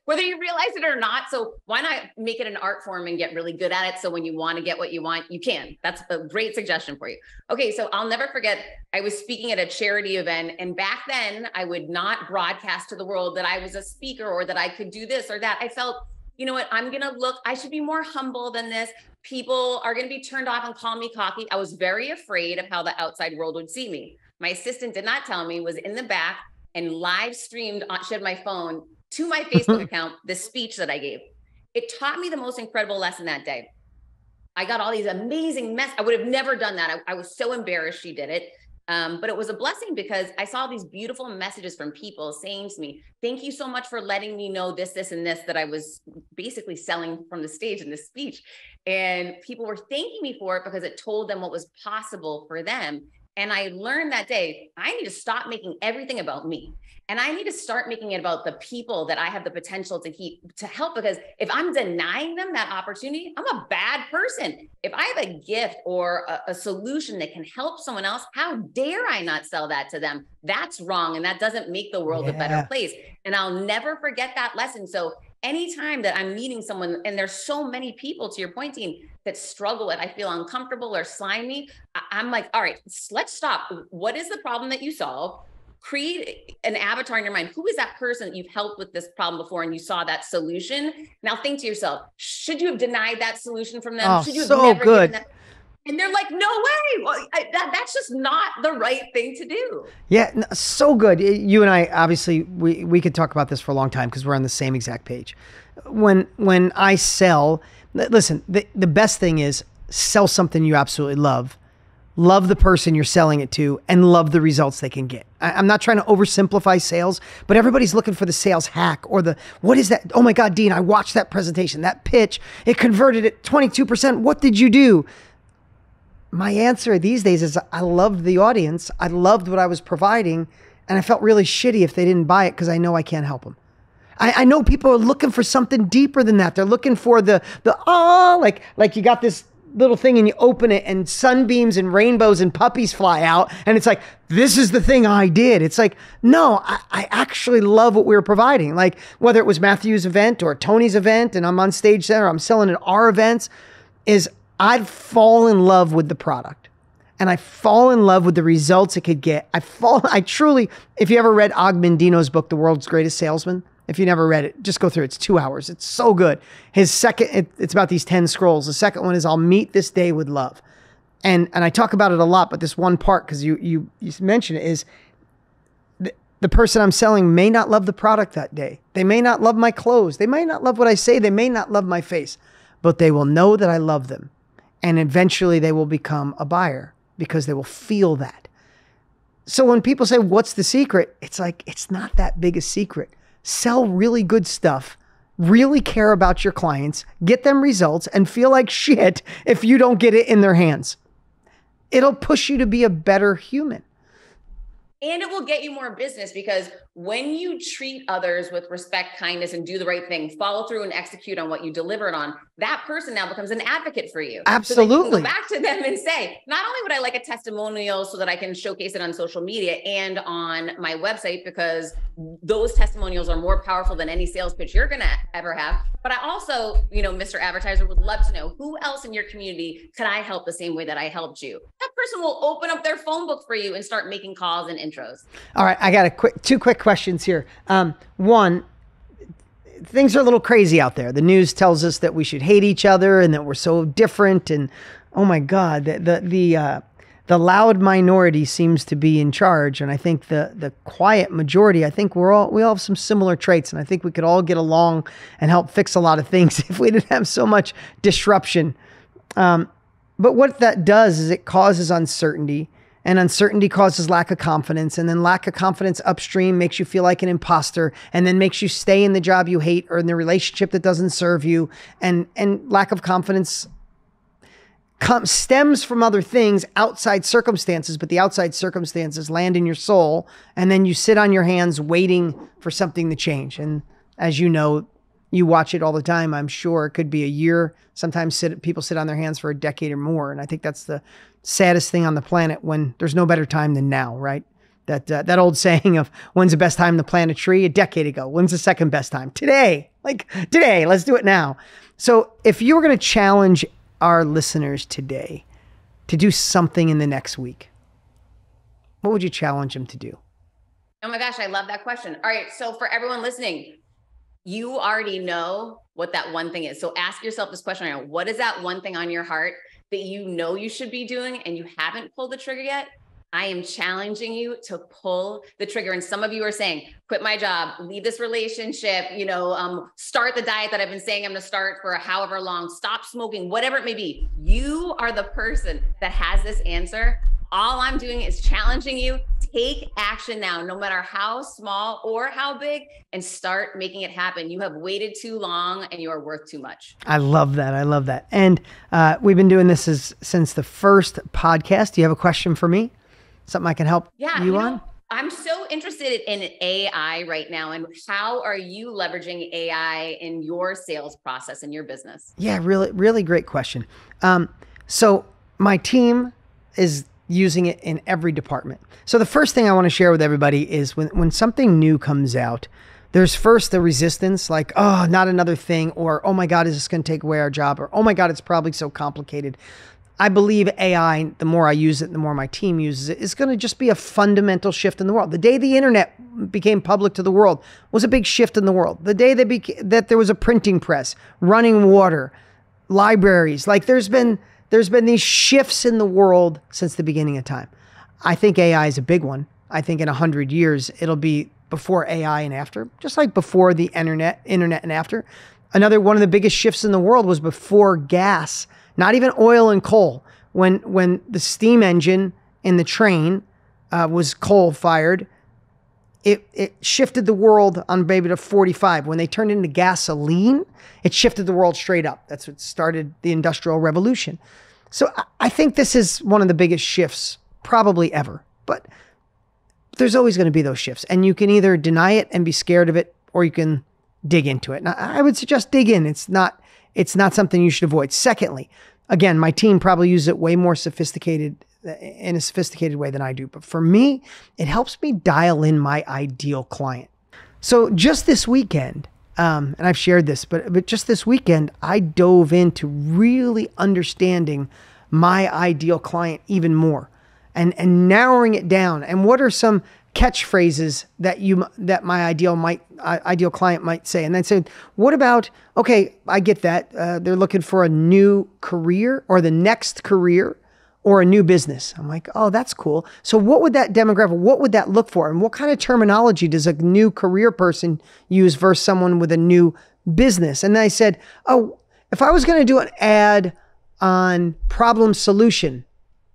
or not. So why not make it an art form and get really good at it? So when you want to get what you want, you can. That's a great suggestion for you. Okay. So I'll never forget, I was speaking at a charity event, and back then I would not broadcast to the world that I was a speaker or that I could do this or that. I felt, you know what, I should be more humble than this. People are going to be turned off and call me cocky. I was very afraid of how the outside world would see me. My assistant did not tell me, was in the back and live streamed, she had my phone to my Facebook account, the speech that I gave. It taught me the most incredible lesson that day. I got all these amazing I would have never done that. I was so embarrassed she did it. But it was a blessing, because I saw these beautiful messages from people saying to me, thank you so much for letting me know this, this, and this, that I was basically selling from the stage in this speech. And people were thanking me for it because it told them what was possible for them. And I learned that day, I need to stop making everything about me. And I need to start making it about the people that I have the potential to help. Because if I'm denying them that opportunity, I'm a bad person. If I have a gift or a solution that can help someone else, how dare I not sell that to them? That's wrong. And that doesn't make the world a better place. And I'll never forget that lesson. So anytime that I'm meeting someone, and there's so many people, to your point, Dean, that struggle with, I feel uncomfortable or slimy, I'm like, all right, let's stop. What is the problem that you solve? Create an avatar in your mind. Who is that person that you've helped with this problem before and you saw that solution? Now think to yourself, should you have denied that solution from them? Oh, Should you have so never good. given that? And they're like, no way. Well, that's just not the right thing to do. Yeah, so good. You and I, obviously, we could talk about this for a long time because we're on the same exact page. When I sell, listen, the best thing is sell something you absolutely love the person you're selling it to, and love the results they can get. I'm not trying to oversimplify sales, but everybody's looking for the sales hack or what is that? Oh my God, Dean, I watched that presentation, that pitch, it converted at 22%. What did you do? My answer these days is I loved the audience. I loved what I was providing, and I felt really shitty if they didn't buy it because I know I can't help them. I know people are looking for something deeper than that. They're looking for like you got this little thing and you open it and sunbeams and rainbows and puppies fly out. And it's like, this is the thing I did. It's like, no, I actually love what we were providing. Like whether it was Matthew's event or Tony's event and I'm on stage there, I'm selling at our events, is I'd fall in love with the product and I fall in love with the results it could get. I truly, if you ever read Og Mandino's book, The World's Greatest Salesman, if you never read it, just go through it. It's 2 hours. It's so good. His second, it's about these 10 scrolls. The second one is I'll meet this day with love. And I talk about it a lot, but this one part, because you mentioned it, is the person I'm selling may not love the product that day. They may not love my clothes. They may not love what I say. They may not love my face, but they will know that I love them. And eventually they will become a buyer because they will feel that. So when people say, what's the secret? It's like, it's not that big a secret. Sell really good stuff, really care about your clients, get them results, and feel like shit if you don't get it in their hands. It'll push you to be a better human. And it will get you more business, because when you treat others with respect, kindness, and do the right thing, follow through and execute on what you delivered on, that person now becomes an advocate for you. Absolutely. So you can go back to them and say, not only would I like a testimonial so that I can showcase it on social media and on my website, because those testimonials are more powerful than any sales pitch you're going to ever have, but I also, Mr. Advertiser, would love to know who else in your community could I help the same way that I helped you. That person will open up their phone book for you and start making calls and intros. All right. I got two quick questions here. One, things are a little crazy out there. The news tells us that we should hate each other and that we're so different. And oh my God, the loud minority seems to be in charge. And I think the quiet majority, I think we all have some similar traits. And I think we could all get along and help fix a lot of things if we didn't have so much disruption. But what that does is it causes uncertainty, and uncertainty causes lack of confidence. And then lack of confidence upstream makes you feel like an imposter, and then makes you stay in the job you hate or in the relationship that doesn't serve you. And lack of confidence stems from other things, outside circumstances, but the outside circumstances land in your soul. And then you sit on your hands waiting for something to change. And as you know, you watch it all the time. I'm sure it could be a year. Sometimes people sit on their hands for a decade or more. And I think that's the saddest thing on the planet, when there's no better time than now, right? That old saying of when's the best time to plant a tree? A decade ago. When's the second best time? Today. Like today, let's do it now. So if you were going to challenge our listeners today to do something in the next week, what would you challenge them to do? Oh my gosh, I love that question. All right. So for everyone listening, you already know what that one thing is. So ask yourself this question right now. What is that one thing on your heart that you know you should be doing and you haven't pulled the trigger yet? I am challenging you to pull the trigger. And some of you are saying, quit my job, leave this relationship, start the diet that I've been saying I'm going to start for however long, stop smoking, whatever it may be. You are the person that has this answer. All I'm doing is challenging you. Take action now, no matter how small or how big, and start making it happen. You have waited too long and you are worth too much. I love that. I love that. And we've been doing this since the first podcast. Do you have a question for me? Something I can help you on? I'm so interested in AI right now. And how are you leveraging AI in your sales process in your business? Yeah, really, really great question. So my team is using it in every department. So the first thing I want to share with everybody is when something new comes out, there's first the resistance, like, oh, not another thing, or, oh my God, is this going to take away our job? Or, oh my God, it's probably so complicated. I believe AI, the more I use it, the more my team uses it, is going to just be a fundamental shift in the world. The day the internet became public to the world was a big shift in the world. The day that there was a printing press, running water, libraries, like there's been these shifts in the world since the beginning of time. I think AI is a big one. I think in 100 years, it'll be before AI and after, just like before the internet and after. Another one of the biggest shifts in the world was before gas. Not even oil and coal. When the steam engine in the train was coal fired, it shifted the world on maybe to 45. When they turned into gasoline, it shifted the world straight up. That's what started the Industrial Revolution. So I think this is one of the biggest shifts probably ever. But there's always going to be those shifts. And you can either deny it and be scared of it, or you can dig into it. Now, I would suggest dig in. It's not something you should avoid. Secondly, again, my team probably uses it in a sophisticated way than I do. But for me, it helps me dial in my ideal client. So just this weekend, and I've shared this, but just this weekend, I dove into really understanding my ideal client even more and narrowing it down. And what are some catchphrases that my ideal client might say? And then say, what about, okay, I get that. They're looking for a new career or the next career or a new business. I'm like, oh, that's cool. So what would that demographic, what would that look for? And what kind of terminology does a new career person use versus someone with a new business? And then I said, oh, if I was going to do an ad on problem solution,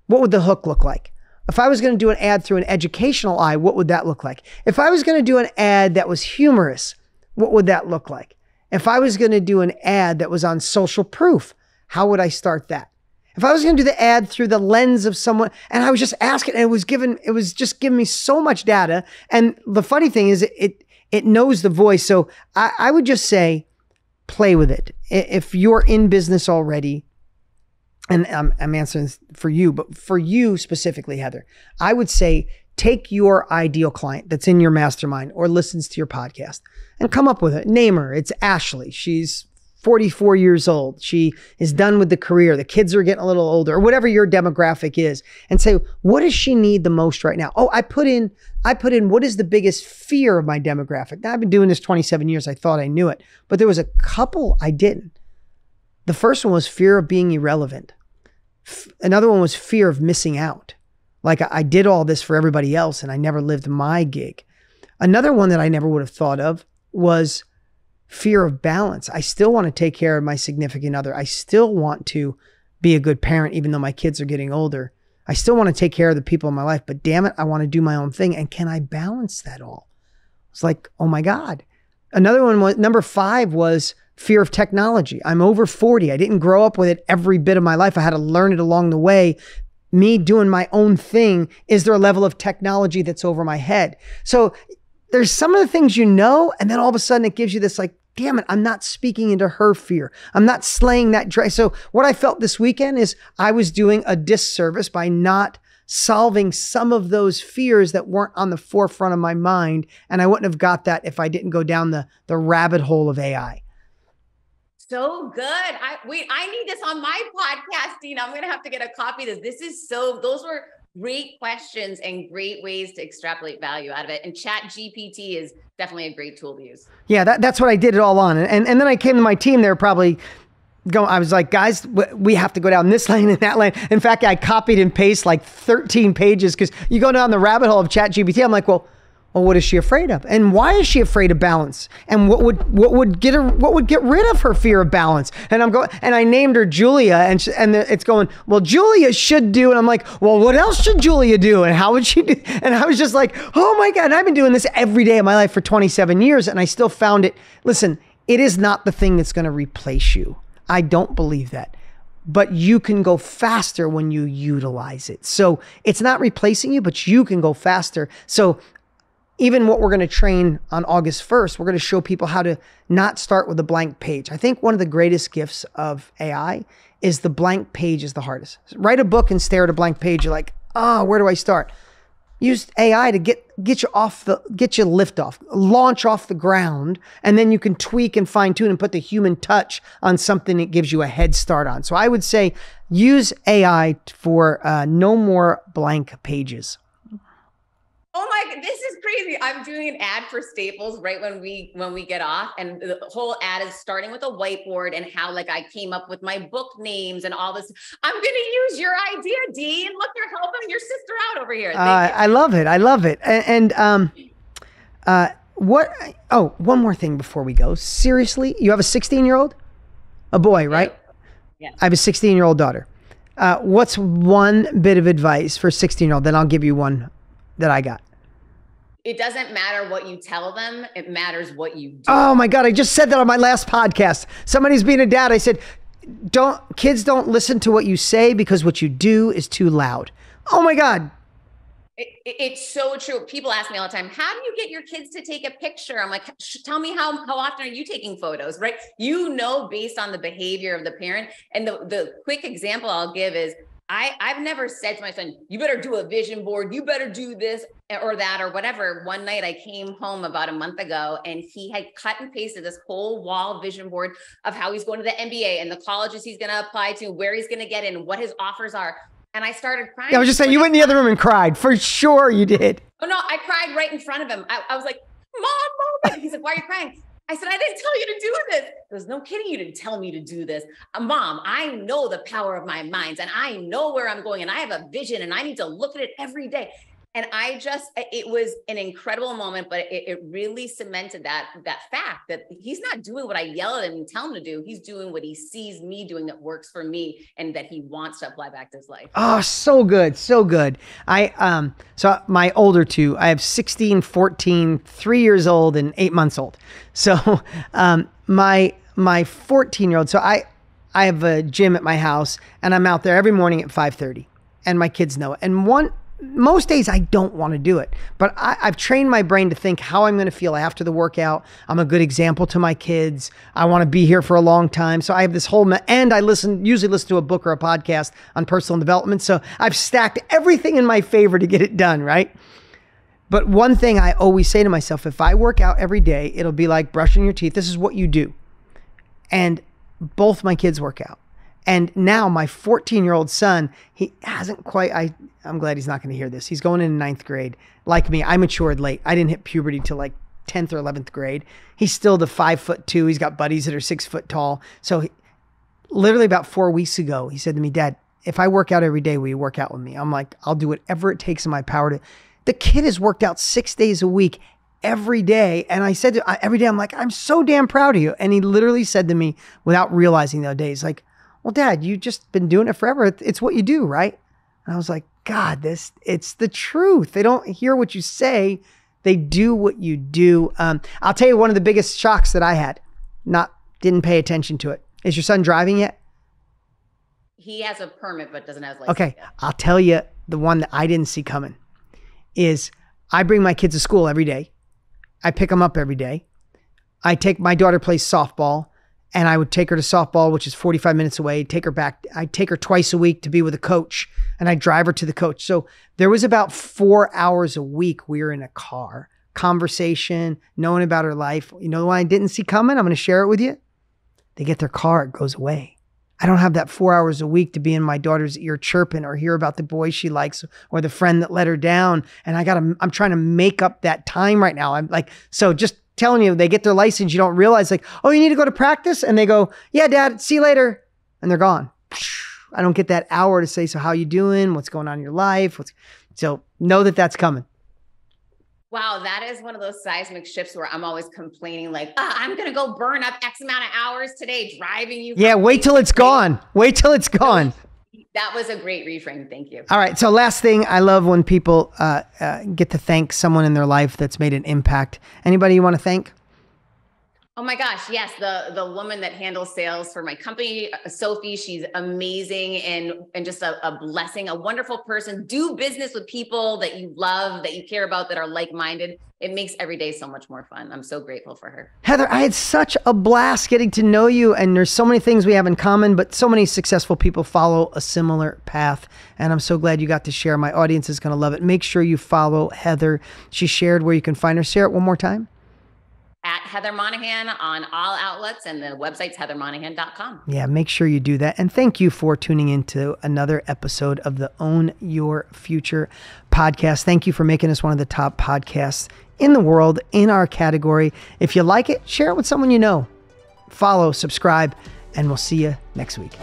what would the hook look like? If I was going to do an ad through an educational eye, what would that look like? If I was going to do an ad that was humorous, what would that look like? If I was going to do an ad that was on social proof, how would I start that? If I was going to do the ad through the lens of someone, and I was just asking, and it was just giving me so much data. And the funny thing is it knows the voice. So I would just say, play with it. If you're in business already, and I'm answering for you, but for you specifically, Heather, I would say take your ideal client that's in your mastermind or listens to your podcast and come up with it. Name her. It's Ashley. She's 44 years old. She is done with the career. The kids are getting a little older, or whatever your demographic is, and say, what does she need the most right now? Oh, I put in what is the biggest fear of my demographic? Now, I've been doing this 27 years. I thought I knew it, but there was a couple I didn't. The first one was fear of being irrelevant. Another one was fear of missing out. Like I did all this for everybody else and I never lived my gig. Another one that I never would have thought of was fear of balance. I still want to take care of my significant other. I still want to be a good parent, even though my kids are getting older. I still want to take care of the people in my life, but damn it, I want to do my own thing. And can I balance that all? It's like, oh my God. Another one was, number 5 was fear of technology. I'm over 40. I didn't grow up with it every bit of my life. I had to learn it along the way. Me doing my own thing, is there a level of technology that's over my head? So there's some of the things and then all of a sudden it gives you this like, damn it, I'm not speaking into her fear. I'm not slaying that dragon. So what I felt this weekend is I was doing a disservice by not solving some of those fears that weren't on the forefront of my mind. And I wouldn't have got that if I didn't go down the rabbit hole of AI. So good. I need this on my podcast, Dean. I'm going to have to get a copy of this. Those were great questions and great ways to extrapolate value out of it. And Chat GPT is definitely a great tool to use. Yeah, that's what I did it all on. And then I came to my team. They were probably going, I was like, guys, we have to go down this lane and that lane. In fact, I copied and pasted like 13 pages because you go down the rabbit hole of Chat GPT. I'm like, well, what is she afraid of? And why is she afraid of balance? And what would get rid of her fear of balance? And I named her Julia, and it's going, well, Julia should do. And I'm like, well, what else should Julia do? And how would she do? And I was just like, oh my God. And I've been doing this every day of my life for 27 years. And I still found it. Listen, it is not the thing that's going to replace you. I don't believe that. But you can go faster when you utilize it. So it's not replacing you, but you can go faster. So even what we're going to train on August 1st, we're going to show people how to not start with a blank page. I think one of the greatest gifts of AI is the blank page is the hardest. Write a book and stare at a blank page. You're like, where do I start? Use AI to get you lift off, launch off the ground, and then you can tweak and fine tune and put the human touch on something that gives you a head start on. So I would say use AI for no more blank pages. Oh my, this is crazy. I'm doing an ad for Staples right when we get off. And the whole ad is starting with a whiteboard and how like I came up with my book names and all this. I'm going to use your idea, Dean. Look, you're helping your sister out over here. I love it. I love it. One more thing before we go. Seriously, you have a 16-year-old? A boy, right? Yeah. I have a 16-year-old daughter. What's one bit of advice for a 16-year-old? Then I'll give you one that I got. It doesn't matter what you tell them. It matters what you do. Oh my God. I just said that on my last podcast. Somebody's being a dad. I said, kids don't listen to what you say because what you do is too loud. Oh my God. It's so true. People ask me all the time, how do you get your kids to take a picture? I'm like, tell me how often are you taking photos, right? Based on the behavior of the parent. And the quick example I'll give is, I've never said to my son, you better do a vision board. You better do this or that or whatever. One night I came home about a month ago and he had cut and pasted this whole wall vision board of how he's going to the MBA and the colleges he's going to apply to, where he's going to get in, what his offers are. And I started crying. Yeah, I was just saying, you went in the other room and cried. For sure you did. Oh no, I cried right in front of him. I was like, Mom. He said, why are you crying? I said, I didn't tell you to do this. There's no kidding. You didn't tell me to do this. Mom, I know the power of my minds and I know where I'm going and I have a vision and I need to look at it every day. And it was an incredible moment, but it really cemented that fact that he's not doing what I yell at him and tell him to do. He's doing what he sees me doing that works for me and that he wants to apply back to his life. Oh, so good. So good. So my older two, I have 16, 14, 3 years old and 8 months old. So, my 14-year-old, so I have a gym at my house and I'm out there every morning at 5:30 and my kids know it. And most days I don't want to do it, but I've trained my brain to think how I'm going to feel after the workout. I'm a good example to my kids. I want to be here for a long time. So I have this whole, and I usually listen to a book or a podcast on personal development. So I've stacked everything in my favor to get it done, right? But one thing I always say to myself, if I work out every day, it'll be like brushing your teeth. This is what you do. And both my kids work out. And now my 14-year-old son, he hasn't quite, I'm glad he's not going to hear this. He's going into 9th grade. Like me, I matured late. I didn't hit puberty till like 10th or 11th grade. He's still the 5'2". He's got buddies that are 6 foot tall. So literally about 4 weeks ago, he said to me, Dad, if I work out every day, will you work out with me? I'm like, I'll do whatever it takes in my power to. The kid has worked out 6 days a week every day. And I said every day, I'm like, I'm so damn proud of you. And he literally said to me without realizing the other day, he's like, well, Dad, you've just been doing it forever. It's what you do, right? And I was like, God, it's the truth. They don't hear what you say. They do what you do. I'll tell you one of the biggest shocks that I had, didn't pay attention to it. Is your son driving yet? He has a permit, but doesn't have a license Okay. yet. I'll tell you the one that I didn't see coming is I bring my kids to school every day. I pick them up every day. My daughter plays softball, and I would take her to softball, which is 45 minutes away, take her back. I take her twice a week to be with a coach, and I drive her to the coach. So there was about 4 hours a week we were in a car, conversation, knowing about her life. You know what I didn't see coming? I'm going to share it with you. They get their car, it goes away. I don't have that 4 hours a week to be in my daughter's ear chirping or hear about the boy she likes or the friend that let her down. And I'm trying to make up that time right now. I'm like, so just telling you, they get their license. You don't realize like, oh, you need to go to practice. And they go, yeah, Dad, see you later. And they're gone. I don't get that hour to say, so how you doing? What's going on in your life? So know that that's coming. Wow, that is one of those seismic shifts where I'm always complaining like, I'm going to go burn up X amount of hours today driving you. Yeah, wait till it's gone. Wait till it's gone. That was a great reframe. Thank you. All right. So last thing, I love when people get to thank someone in their life that's made an impact. Anybody you want to thank? Oh my gosh. Yes. The woman that handles sales for my company, Sophie, she's amazing and just a blessing, a wonderful person. Do business with people that you love, that you care about, that are like-minded. It makes every day so much more fun. I'm so grateful for her. Heather, I had such a blast getting to know you, and there's so many things we have in common, but so many successful people follow a similar path. And I'm so glad you got to share. My audience is going to love it. Make sure you follow Heather. She shared where you can find her. Share it one more time. At Heather Monahan on all outlets, and the website's heathermonahan.com. Yeah, make sure you do that. And thank you for tuning into another episode of the Own Your Future podcast. Thank you for making us one of the top podcasts in the world in our category. If you like it, share it with someone you know. Follow, subscribe, and we'll see you next week.